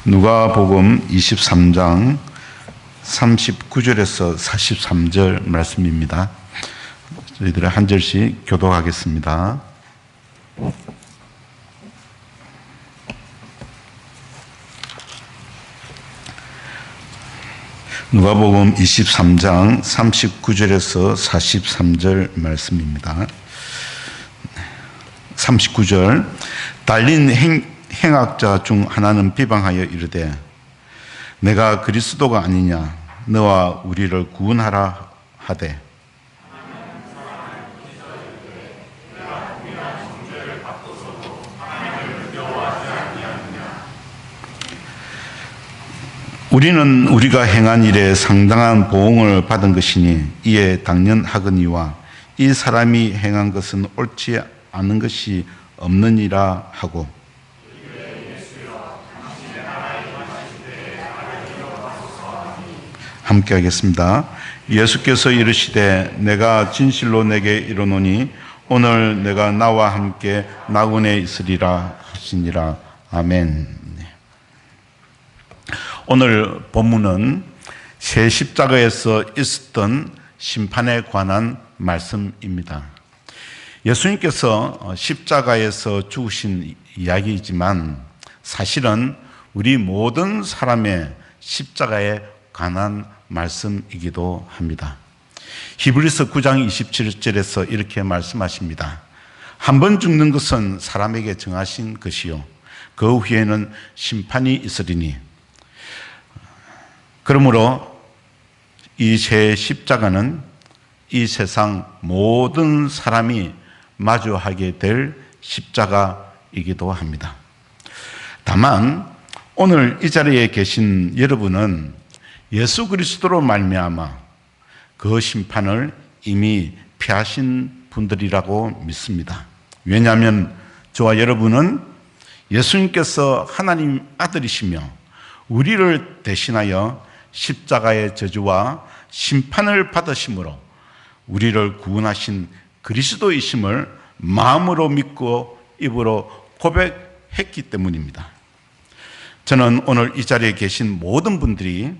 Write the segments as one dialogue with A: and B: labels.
A: 누가복음 23장 39절에서 43절 말씀입니다. 저희들이 한 절씩 교독하겠습니다. 누가복음 23장 39절에서 43절 말씀입니다. 39절. 달린 행악자 중 하나는 비방하여 이르되 내가 그리스도가 아니냐 너와 우리를 구원하라 하되 우리는 우리가 행한 일에 상당한 보응을 받은 것이니 이에 당연하거니와 이 사람이 행한 것은 옳지 않은 것이 없느니라 하고 함께 하겠습니다. 예수께서 이르시되 내가 진실로 내게 이르노니 오늘 내가 나와 함께 나그네에 있으리라 하시니라. 아멘. 오늘 본문은 새 십자가에서 있었던 심판에 관한 말씀입니다. 예수님께서 십자가에서 죽으신 이야기이지만 사실은 우리 모든 사람의 십자가에 관한 말씀이기도 합니다. 히브리서 9장 27절에서 이렇게 말씀하십니다. 한 번 죽는 것은 사람에게 정하신 것이요 그 후에는 심판이 있으리니 그러므로 이 새 십자가는 이 세상 모든 사람이 마주하게 될 십자가이기도 합니다. 다만 오늘 이 자리에 계신 여러분은 예수 그리스도로 말미암아 그 심판을 이미 피하신 분들이라고 믿습니다. 왜냐하면 저와 여러분은 예수님께서 하나님 아들이시며 우리를 대신하여 십자가의 저주와 심판을 받으심으로 우리를 구원하신 그리스도이심을 마음으로 믿고 입으로 고백했기 때문입니다. 저는 오늘 이 자리에 계신 모든 분들이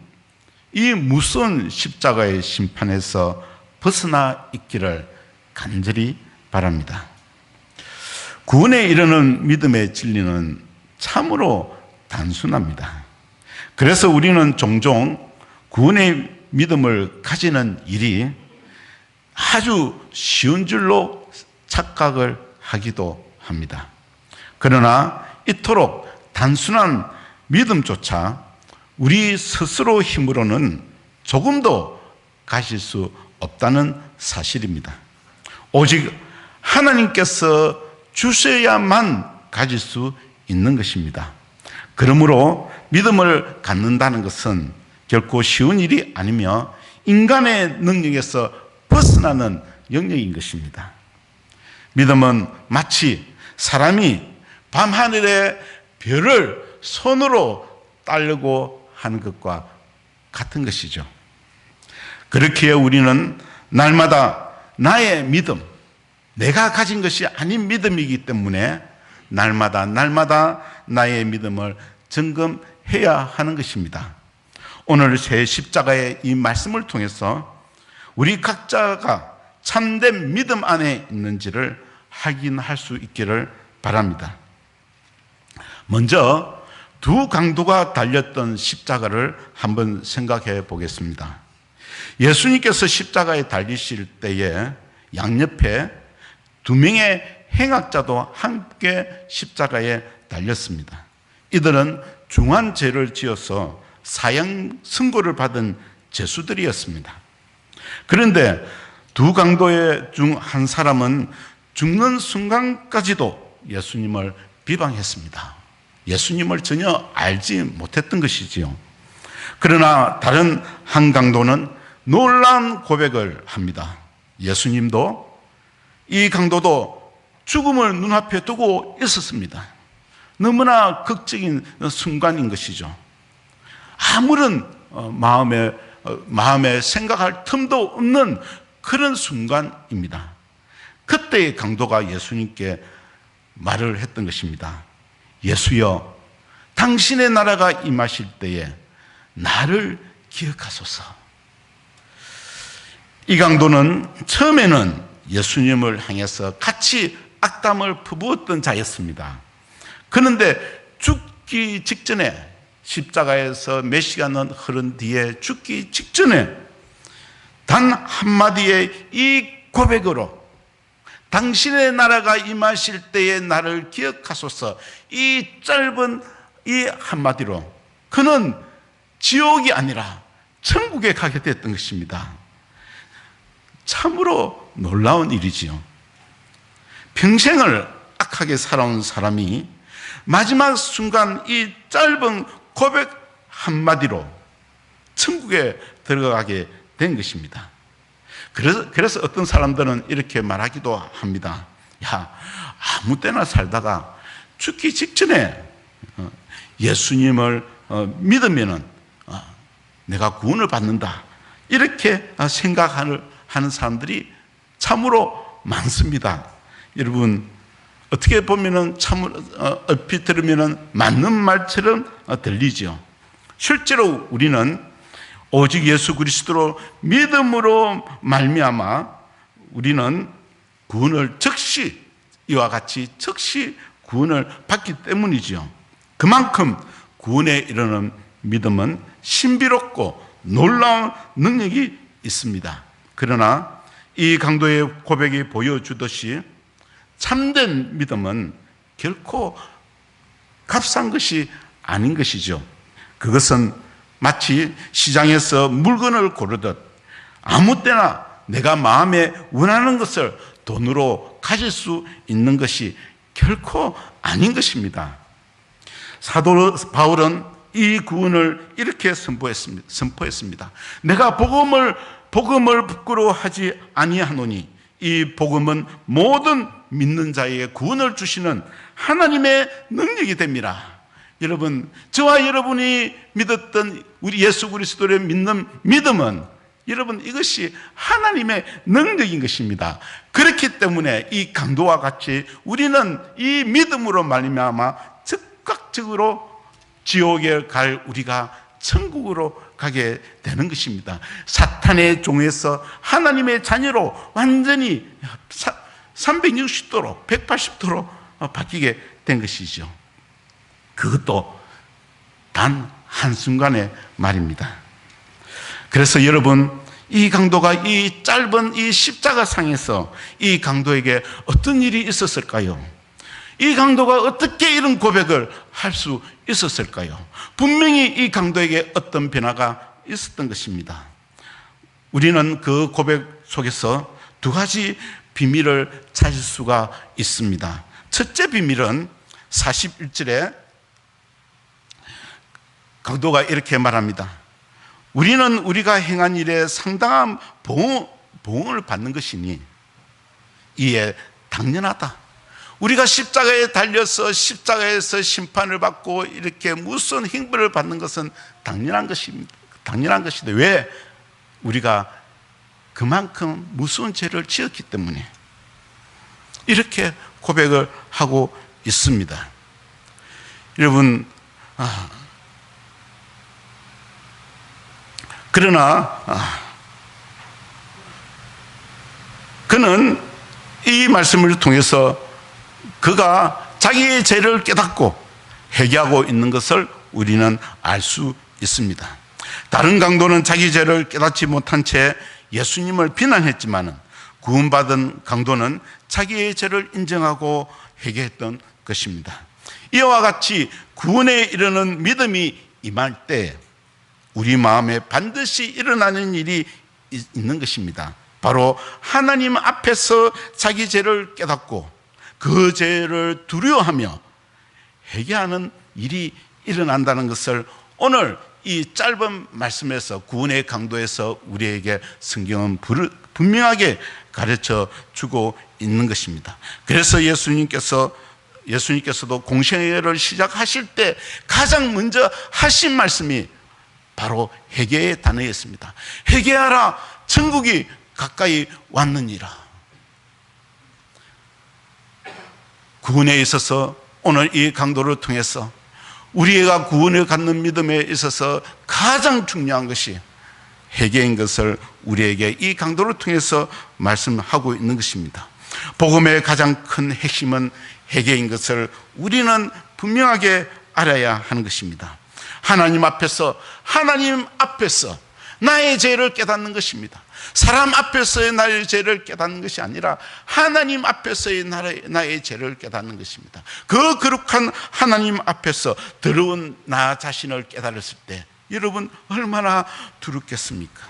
A: 이 무서운 십자가의 심판에서 벗어나 있기를 간절히 바랍니다. 구원에 이르는 믿음의 진리는 참으로 단순합니다. 그래서 우리는 종종 구원의 믿음을 가지는 일이 아주 쉬운 줄로 착각을 하기도 합니다. 그러나 이토록 단순한 믿음조차 우리 스스로 힘으로는 조금도 가질 수 없다는 사실입니다. 오직 하나님께서 주셔야만 가질 수 있는 것입니다. 그러므로 믿음을 갖는다는 것은 결코 쉬운 일이 아니며 인간의 능력에서 벗어나는 영역인 것입니다. 믿음은 마치 사람이 밤하늘의 별을 손으로 따려고 하는 것과 같은 것이죠. 그렇기에 우리는 날마다 나의 믿음, 내가 가진 것이 아닌 믿음이기 때문에 날마다 나의 믿음을 점검해야 하는 것입니다. 오늘 새 십자가의 이 말씀을 통해서 우리 각자가 참된 믿음 안에 있는지를 확인할 수 있기를 바랍니다. 먼저 두 강도가 달렸던 십자가를 한번 생각해 보겠습니다. 예수님께서 십자가에 달리실 때에 양옆에 두 명의 행악자도 함께 십자가에 달렸습니다. 이들은 중한 죄를 지어서 사형 선고를 받은 죄수들이었습니다. 그런데 두 강도 중 한 사람은 죽는 순간까지도 예수님을 비방했습니다. 예수님을 전혀 알지 못했던 것이지요. 그러나 다른 한 강도는 놀라운 고백을 합니다. 예수님도 이 강도도 죽음을 눈앞에 두고 있었습니다. 너무나 극적인 순간인 것이죠. 아무런 마음에 생각할 틈도 없는 그런 순간입니다. 그때 강도가 예수님께 말을 했던 것입니다. 예수여, 당신의 나라가 임하실 때에 나를 기억하소서. 이 강도는 처음에는 예수님을 향해서 같이 악담을 퍼부었던 자였습니다. 그런데 죽기 직전에, 십자가에서 몇 시간은 흐른 뒤에 죽기 직전에 단 한마디의 이 고백으로 당신의 나라가 임하실 때에 나를 기억하소서, 이 짧은 이 한마디로 그는 지옥이 아니라 천국에 가게 됐던 것입니다. 참으로 놀라운 일이지요. 평생을 악하게 살아온 사람이 마지막 순간 이 짧은 고백 한마디로 천국에 들어가게 된 것입니다. 그래서 어떤 사람들은 이렇게 말하기도 합니다. 야, 아무 때나 살다가 죽기 직전에 예수님을 믿으면은 내가 구원을 받는다, 이렇게 생각하는 사람들이 참으로 많습니다. 여러분, 어떻게 보면은 참으로 얼핏 들으면은 맞는 말처럼 들리죠. 실제로 우리는 오직 예수 그리스도로 믿음으로 말미암아 우리는 구원을 즉시, 이와 같이 즉시 구원을 받기 때문이죠. 그만큼 구원에 이르는 믿음은 신비롭고 놀라운 능력이 있습니다. 그러나 이 강도의 고백이 보여주듯이 참된 믿음은 결코 값싼 것이 아닌 것이죠. 그것은 마치 시장에서 물건을 고르듯 아무 때나 내가 마음에 원하는 것을 돈으로 가질 수 있는 것이 결코 아닌 것입니다. 사도 바울은 이 구원을 이렇게 선포했습니다. 내가 복음을 부끄러워하지 아니하노니 이 복음은 모든 믿는 자에게 구원을 주시는 하나님의 능력이 됩니다. 여러분, 저와 여러분이 믿었던 우리 예수 그리스도를 믿는 믿음은, 여러분, 이것이 하나님의 능력인 것입니다. 그렇기 때문에 이 강도와 같이 우리는 이 믿음으로 말미암아 즉각적으로 지옥에 갈 우리가 천국으로 가게 되는 것입니다. 사탄의 종에서 하나님의 자녀로 완전히 360도로 180도로 바뀌게 된 것이죠. 그것도 단 한순간의 말입니다. 그래서 여러분, 이 강도가 이 짧은 이 십자가상에서 이 강도에게 어떤 일이 있었을까요? 이 강도가 어떻게 이런 고백을 할 수 있었을까요? 분명히 이 강도에게 어떤 변화가 있었던 것입니다. 우리는 그 고백 속에서 두 가지 비밀을 찾을 수가 있습니다. 첫째 비밀은 41절에 강도가 이렇게 말합니다. 우리는 우리가 행한 일에 상당한 보응을 받는 것이니 이에 당연하다. 우리가 십자가에 달려서 십자가에서 심판을 받고 이렇게 무슨 형벌을 받는 것은 당연한 것입니다. 당연한 것인데 왜? 우리가 그만큼 무서운 죄를 지었기 때문에 이렇게 고백을 하고 있습니다. 여러분, 그러나 그는 이 말씀을 통해서 그가 자기의 죄를 깨닫고 회개하고 있는 것을 우리는 알 수 있습니다. 다른 강도는 자기 죄를 깨닫지 못한 채 예수님을 비난했지만 구원받은 강도는 자기의 죄를 인정하고 회개했던 것입니다. 이와 같이 구원에 이르는 믿음이 임할 때 우리 마음에 반드시 일어나는 일이 있는 것입니다. 바로 하나님 앞에서 자기 죄를 깨닫고 그 죄를 두려워하며 회개하는 일이 일어난다는 것을 오늘 이 짧은 말씀에서, 구원의 강도에서 우리에게 성경은 분명하게 가르쳐 주고 있는 것입니다. 그래서 예수님께서도 공생애를 시작하실 때 가장 먼저 하신 말씀이 바로 회개의 단어였습니다. 회개하라, 천국이 가까이 왔느니라. 구원에 있어서 오늘 이 강도를 통해서 우리가 구원을 갖는 믿음에 있어서 가장 중요한 것이 회개인 것을 우리에게 이 강도를 통해서 말씀하고 있는 것입니다. 복음의 가장 큰 핵심은 회개인 것을 우리는 분명하게 알아야 하는 것입니다. 하나님 앞에서 나의 죄를 깨닫는 것입니다. 사람 앞에서의 나의 죄를 깨닫는 것이 아니라 하나님 앞에서의 나의 죄를 깨닫는 것입니다. 그 거룩한 하나님 앞에서 더러운 나 자신을 깨달았을 때 여러분 얼마나 두렵겠습니까?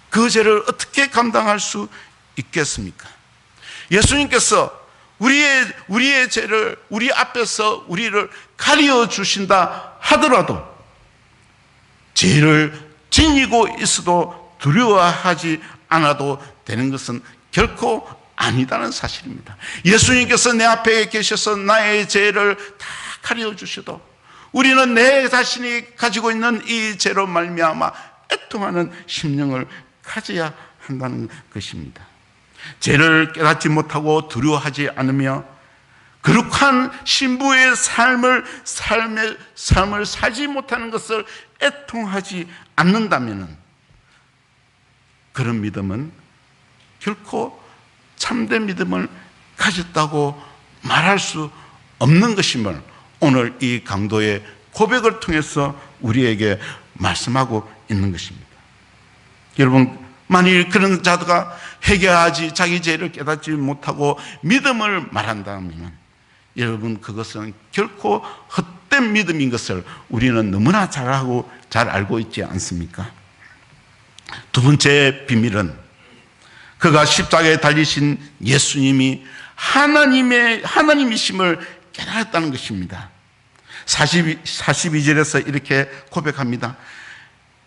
A: 그 죄를 어떻게 감당할 수 있겠습니까? 예수님께서 우리의 죄를 우리 앞에서 우리를 가리워 주신다 하더라도 죄를 지니고 있어도 두려워하지 않아도 되는 것은 결코 아니다는 사실입니다. 예수님께서 내 앞에 계셔서 나의 죄를 다 가리워 주셔도 우리는 내 자신이 가지고 있는 이 죄로 말미암아 애통하는 심령을 가져야 한다는 것입니다. 죄를 깨닫지 못하고 두려워하지 않으며 거룩한 신부의 삶을 살지 못하는 것을 애통하지 않는다면 그런 믿음은 결코 참된 믿음을 가졌다고 말할 수 없는 것임을 오늘 이 강도의 고백을 통해서 우리에게 말씀하고 있는 것입니다. 여러분, 만일 그런 자가 회개하지 자기 죄를 깨닫지 못하고 믿음을 말한다면 여러분 그것은 결코 헛된 믿음인 것을 우리는 너무나 잘 알고 있지 않습니까? 두 번째 비밀은 그가 십자가에 달리신 예수님이 하나님이심을 깨달았다는 것입니다. 42절에서 이렇게 고백합니다.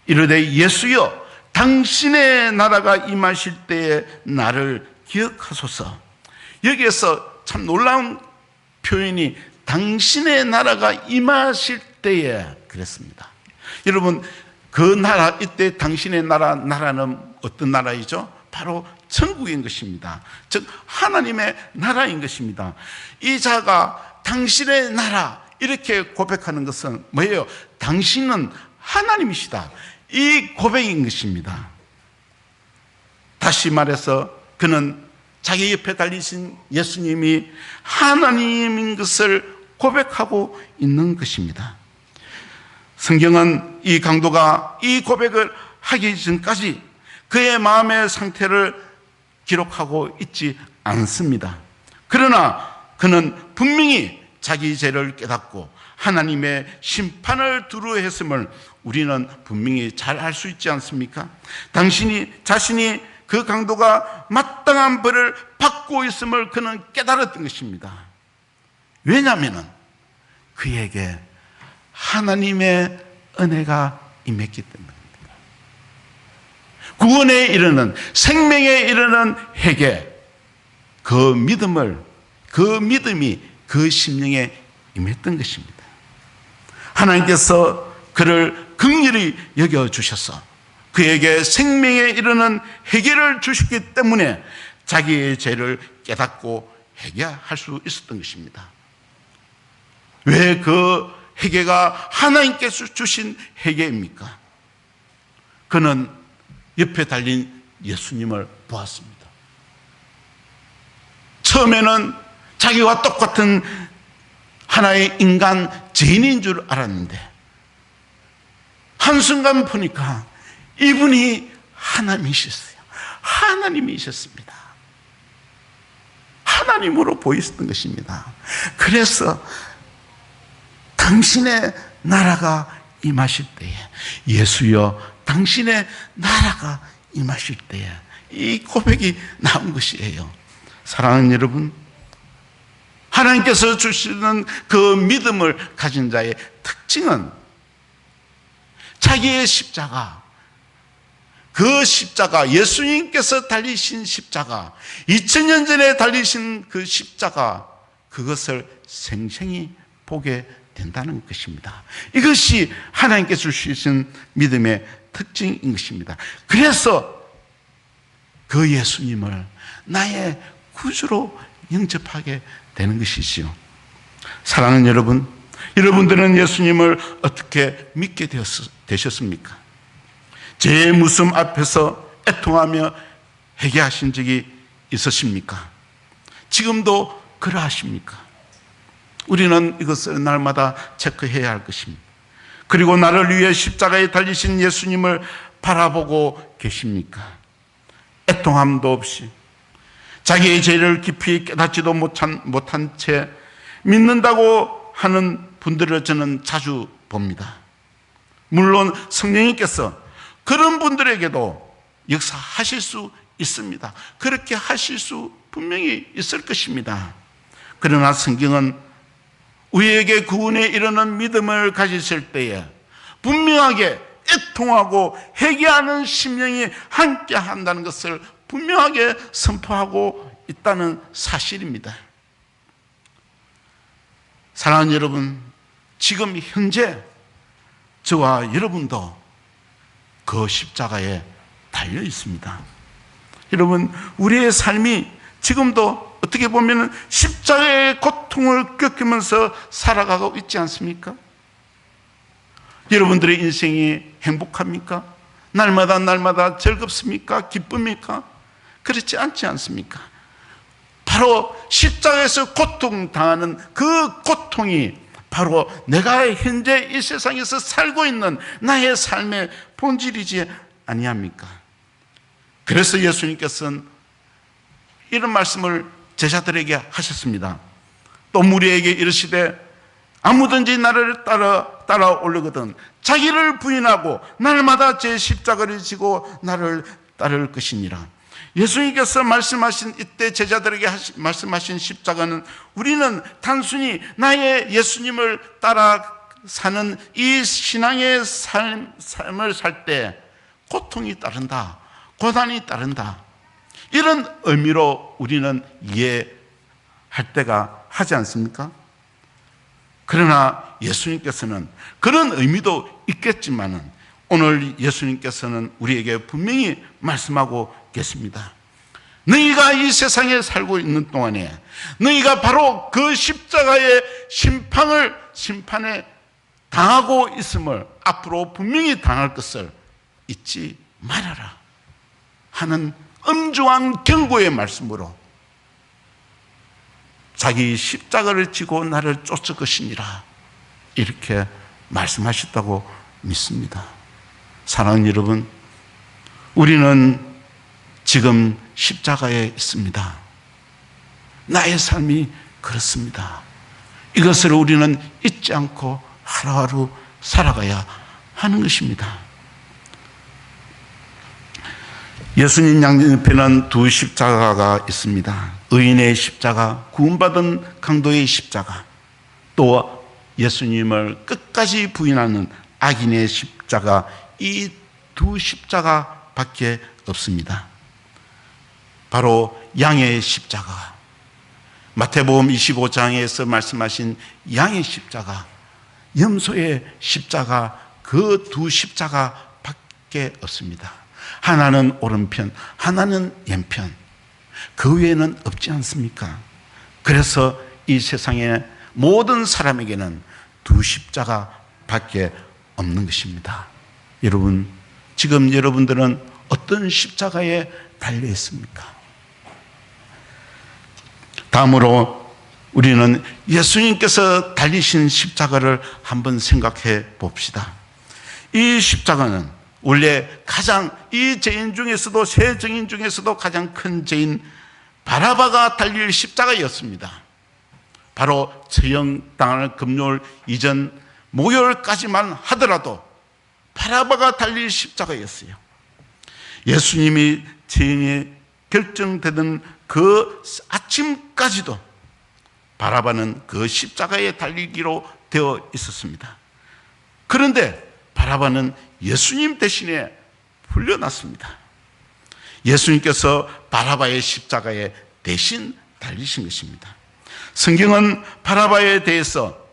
A: 이르되 예수여 당신의 나라가 임하실 때에 나를 기억하소서. 여기에서 참 놀라운 표현이 당신의 나라가 임하실 때에 그랬습니다. 여러분 그 나라, 이때 당신의 나라는 어떤 나라이죠? 바로 천국인 것입니다. 즉 하나님의 나라인 것입니다. 이 자가 당신의 나라 이렇게 고백하는 것은 뭐예요? 당신은 하나님이시다, 이 고백인 것입니다. 다시 말해서 그는 자기 옆에 달리신 예수님이 하나님인 것을 고백하고 있는 것입니다. 성경은 이 강도가 이 고백을 하기 전까지 그의 마음의 상태를 기록하고 있지 않습니다. 그러나 그는 분명히 자기 죄를 깨닫고 하나님의 심판을 두려워했음을 우리는 분명히 잘 알 수 있지 않습니까? 자신이 그 강도가 마땅한 벌을 받고 있음을 그는 깨달았던 것입니다. 왜냐하면 그에게 하나님의 은혜가 임했기 때문입니다. 구원에 이르는, 생명에 이르는 회개, 그 믿음이 그 심령에 임했던 것입니다. 하나님께서 그를 긍휼히 여겨주셔서 그에게 생명에 이르는 회개를 주셨기 때문에 자기의 죄를 깨닫고 회개할 수 있었던 것입니다. 왜 그 회개가 하나님께서 주신 회개입니까? 그는 옆에 달린 예수님을 보았습니다. 처음에는 자기와 똑같은 하나의 인간 죄인인 줄 알았는데 한순간 보니까 이분이 하나님이셨어요. 하나님이셨습니다. 하나님으로 보였던 것입니다. 그래서 당신의 나라가 임하실 때에, 예수여 당신의 나라가 임하실 때에 이 고백이 나온 것이에요. 사랑하는 여러분, 하나님께서 주시는 그 믿음을 가진 자의 특징은 자기의 십자가, 그 십자가, 예수님께서 달리신 십자가, 2000년 전에 달리신 그 십자가, 그것을 생생히 보게 된다는 것입니다. 이것이 하나님께서 주신 믿음의 특징인 것입니다. 그래서 그 예수님을 나의 구주로 영접하게 되는 것이지요. 사랑하는 여러분, 여러분들은 예수님을 어떻게 믿게 되셨습니까? 제 무슨 앞에서 애통하며 회개하신 적이 있으십니까? 지금도 그러하십니까? 우리는 이것을 날마다 체크해야 할 것입니다. 그리고 나를 위해 십자가에 달리신 예수님을 바라보고 계십니까? 애통함도 없이 자기의 죄를 깊이 깨닫지도 못한 채 믿는다고 하는 분들을 저는 자주 봅니다. 물론 성령님께서 그런 분들에게도 역사하실 수 있습니다. 그렇게 하실 수 분명히 있을 것입니다. 그러나 성경은 우리에게 구원에 이르는 믿음을 가지실 때에 분명하게 애통하고 회개하는 심령이 함께 한다는 것을 분명하게 선포하고 있다는 사실입니다. 사랑하는 여러분, 지금 현재 저와 여러분도 그 십자가에 달려 있습니다. 여러분, 우리의 삶이 지금도 어떻게 보면 십자가의 고통을 겪으면서 살아가고 있지 않습니까? 여러분들의 인생이 행복합니까? 날마다 즐겁습니까? 기쁩니까? 그렇지 않지 않습니까? 바로 십자가에서 고통당하는 그 고통이 바로 내가 현재 이 세상에서 살고 있는 나의 삶의 본질이지 아니합니까? 그래서 예수님께서는 이런 말씀을 제자들에게 하셨습니다. 또 무리에게 이르시되 아무든지 나를 따라오려거든 자기를 부인하고 날마다 제 십자가를 지고 나를 따를 것이니라. 예수님께서 말씀하신 이때 제자들에게 말씀하신 십자가는 우리는 단순히 나의 예수님을 따라 사는 이 신앙의 삶을 살 때 고통이 따른다, 고난이 따른다, 이런 의미로 우리는 이해할 때가 하지 않습니까? 그러나 예수님께서는 그런 의미도 있겠지만은 오늘 예수님께서는 우리에게 분명히 말씀하고 계십니다. 너희가 이 세상에 살고 있는 동안에 너희가 바로 그 십자가의 심판에 당하고 있음을 앞으로 분명히 당할 것을 잊지 말아라 하는 엄중한 경고의 말씀으로 자기 십자가를 지고 나를 쫓을 것이니라 이렇게 말씀하셨다고 믿습니다. 사랑하는 여러분, 우리는 지금 십자가에 있습니다. 나의 삶이 그렇습니다. 이것을 우리는 잊지 않고 하루하루 살아가야 하는 것입니다. 예수님 양옆에는 두 십자가가 있습니다. 의인의 십자가, 구원받은 강도의 십자가, 또 예수님을 끝까지 부인하는 악인의 십자가, 이 두 십자가밖에 없습니다. 바로 양의 십자가, 마태복음 25장에서 말씀하신 양의 십자가, 염소의 십자가, 그 두 십자가밖에 없습니다. 하나는 오른편, 하나는 왼편, 그 외에는 없지 않습니까? 그래서 이 세상의 모든 사람에게는 두 십자가밖에 없는 것입니다. 여러분, 지금 여러분들은 어떤 십자가에 달려 있습니까? 다음으로 우리는 예수님께서 달리신 십자가를 한번 생각해 봅시다. 이 십자가는 원래 가장 이 죄인 중에서도 세 증인 중에서도 가장 큰 죄인 바라바가 달릴 십자가였습니다. 바로 처형당할 금요일 이전 목요일까지만 하더라도 바라바가 달릴 십자가였어요. 예수님이 죄인이 결정되던 그 아침까지도 바라바는 그 십자가에 달리기로 되어 있었습니다. 그런데 바라바는 예수님 대신에 풀려났습니다. 예수님께서 바라바의 십자가에 대신 달리신 것입니다. 성경은 바라바에 대해서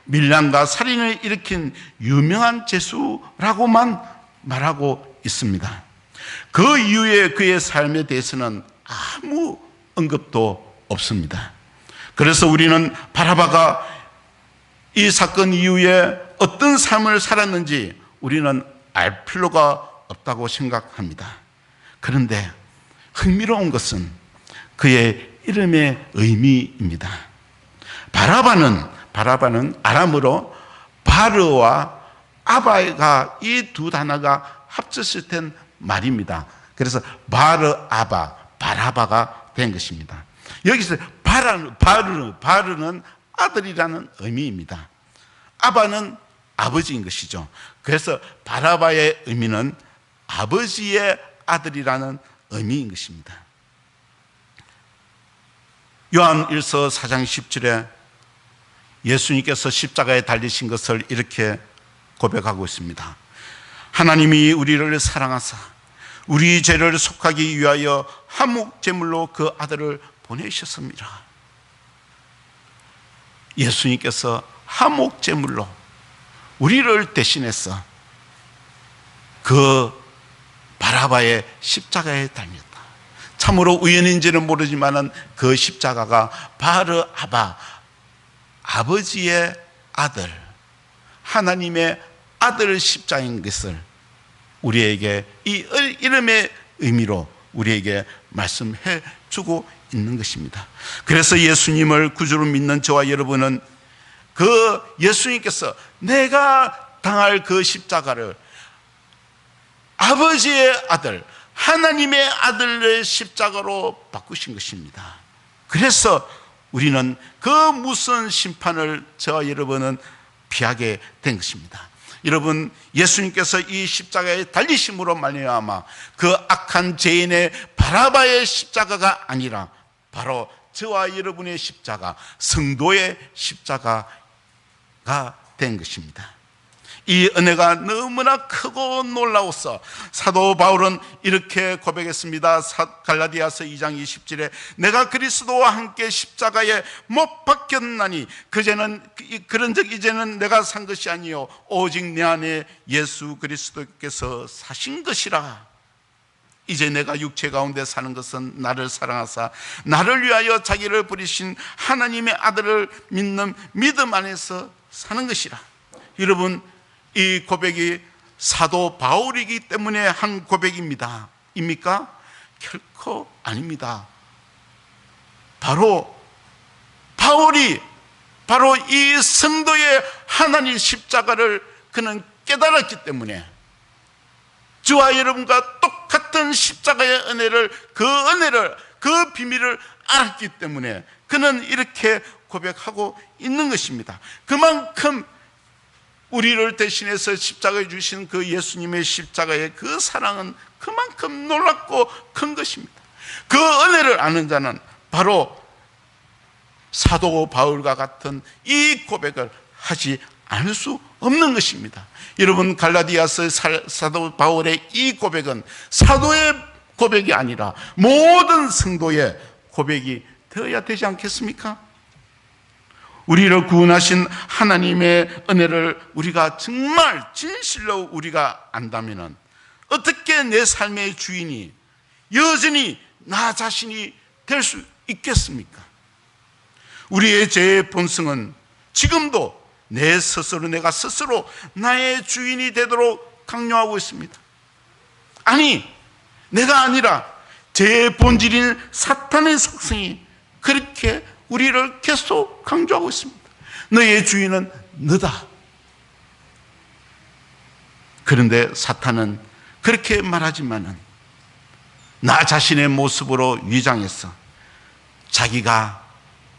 A: 밀란과 살인을 일으킨 유명한 죄수라고만 말하고 있습니다. 그 이후에 그의 삶에 대해서는 아무 언급도 없습니다. 그래서 우리는 바라바가 이 사건 이후에 어떤 삶을 살았는지 우리는 알 필요가 없다고 생각합니다. 그런데 흥미로운 것은 그의 이름의 의미입니다. 바라바는 아람어로 바르와 아바가 이 두 단어가 합쳤을 땐 말입니다. 그래서 바르아바, 바라바가 된 것입니다. 여기서 바르는 아들이라는 의미입니다. 아바는 아버지인 것이죠. 그래서 바라바의 의미는 아버지의 아들이라는 의미인 것입니다. 요한 1서 4장 10절에 예수님께서 십자가에 달리신 것을 이렇게 고백하고 있습니다. 하나님이 우리를 사랑하사 우리 죄를 속하기 위하여 한몫 제물로 그 아들을 보내셨습니다. 예수님께서 한몫 제물로 우리를 대신해서 그 바라바의 십자가에 달렸다. 참으로 우연인지는 모르지만 그 십자가가 바르아바, 아버지의 아들, 하나님의 아들 십자가인 것을 우리에게 이 이름의 의미로 우리에게 말씀해 주고 있는 것입니다. 그래서 예수님을 구주로 믿는 저와 여러분은 그 예수님께서 내가 당할 그 십자가를 아버지의 아들, 하나님의 아들의 십자가로 바꾸신 것입니다. 그래서 우리는 그 무서운 심판을 저와 여러분은 피하게 된 것입니다. 여러분, 예수님께서 이 십자가에 달리심으로 말미암아 그 악한 죄인의 바라바의 십자가가 아니라 바로 저와 여러분의 십자가, 성도의 십자가가 된 것입니다. 이 은혜가 너무나 크고 놀라워서 사도 바울은 이렇게 고백했습니다. 갈라디아서 2장 20절에 내가 그리스도와 함께 십자가에 못 박혔나니 그런즉 이제는 내가 산 것이 아니요 오직 내 안에 예수 그리스도께서 사신 것이라. 이제 내가 육체 가운데 사는 것은 나를 사랑하사 나를 위하여 자기를 부리신 하나님의 아들을 믿는 믿음 안에서 사는 것이라. 여러분, 이 고백이 사도 바울이기 때문에 한 고백입니다. 입니까? 결코 아닙니다. 바로 바울이 바로 이 성도의 하나님 십자가를 그는 깨달았기 때문에 저와 여러분과 똑같은 십자가의 은혜를 그 비밀을 알았기 때문에 그는 이렇게 고백하고 있는 것입니다. 그만큼 우리를 대신해서 십자가에 주신 그 예수님의 십자가의 그 사랑은 그만큼 놀랍고 큰 것입니다. 그 은혜를 아는 자는 바로 사도 바울과 같은 이 고백을 하지 않을 수 없는 것입니다. 여러분, 갈라디아서 사도 바울의 이 고백은 사도의 고백이 아니라 모든 성도의 고백이 되어야 되지 않겠습니까? 우리를 구원하신 하나님의 은혜를 우리가 정말 진실로 우리가 안다면 어떻게 내 삶의 주인이 여전히 나 자신이 될 수 있겠습니까? 우리의 죄의 본성은 지금도 내가 스스로 나의 주인이 되도록 강요하고 있습니다. 아니, 내가 아니라 죄의 본질인 사탄의 속성이 그렇게 우리를 계속 강조하고 있습니다. 너의 주인은 너다. 그런데 사탄은 그렇게 말하지만은 나 자신의 모습으로 위장해서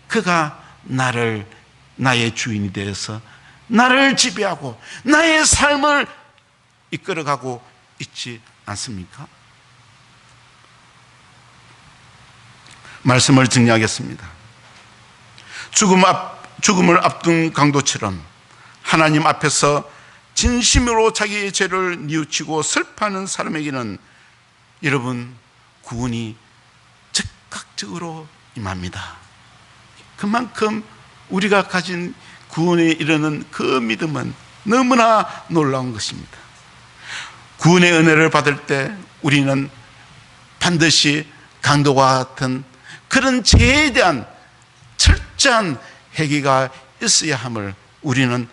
A: 그가 나의 주인이 되어서 나를 지배하고 나의 삶을 이끌어가고 있지 않습니까? 말씀을 정리하겠습니다. 죽음을 앞둔 강도처럼 하나님 앞에서 진심으로 자기의 죄를 뉘우치고 슬퍼하는 사람에게는 여러분, 구원이 즉각적으로 임합니다. 그만큼 우리가 가진 구원에 이르는 그 믿음은 너무나 놀라운 것입니다. 구원의 은혜를 받을 때 우리는 반드시 강도와 같은 그런 죄에 대한 철저한 회개가 있어야 함을 우리는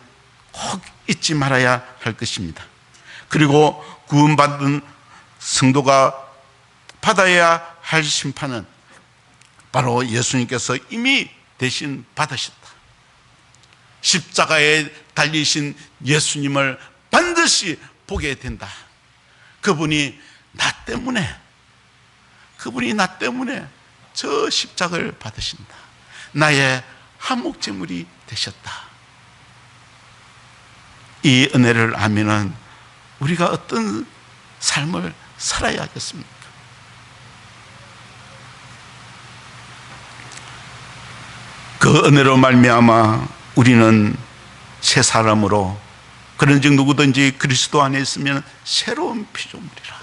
A: 꼭 잊지 말아야 할 것입니다. 그리고 구원받은 성도가 받아야 할 심판은 바로 예수님께서 이미 대신 받으셨다. 십자가에 달리신 예수님을 반드시 보게 된다. 그분이 나 때문에 저 십자가를 받으신다. 나의 한몫제물이 되셨다. 이 은혜를 알면은 우리가 어떤 삶을 살아야 하겠습니까? 그 은혜로 말미암아 우리는 새 사람으로, 그런즉 누구든지 그리스도 안에 있으면 새로운 피조물이라.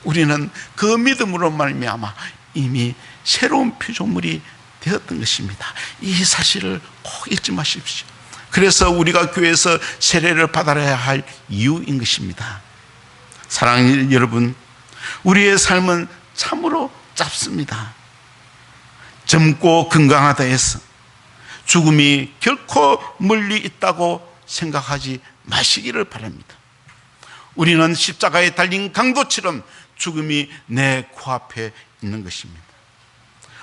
A: 우리는 그 믿음으로 말미암아 이미 새로운 피조물이 되었던 것입니다. 이 사실을 꼭 잊지 마십시오. 그래서 우리가 교회에서 세례를 받아야 할 이유인 것입니다. 사랑하는 여러분, 우리의 삶은 참으로 짧습니다. 젊고 건강하다 해서 죽음이 결코 멀리 있다고 생각하지 마시기를 바랍니다. 우리는 십자가에 달린 강도처럼 죽음이 내 코앞에 있는 것입니다.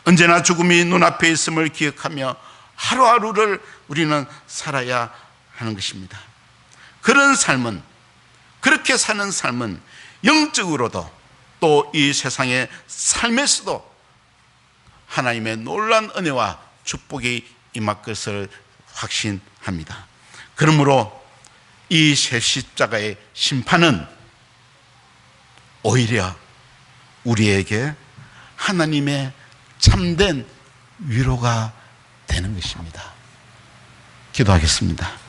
A: 언제나 죽음이 눈앞에 있음을 기억하며 하루하루를 우리는 살아야 하는 것입니다. 그렇게 사는 삶은 영적으로도 또 이 세상의 삶에서도 하나님의 놀라운 은혜와 축복이 임할 것을 확신합니다. 그러므로 이 새 십자가의 심판은 오히려 우리에게 하나님의 참된 위로가 되는 것입니다. 기도하겠습니다.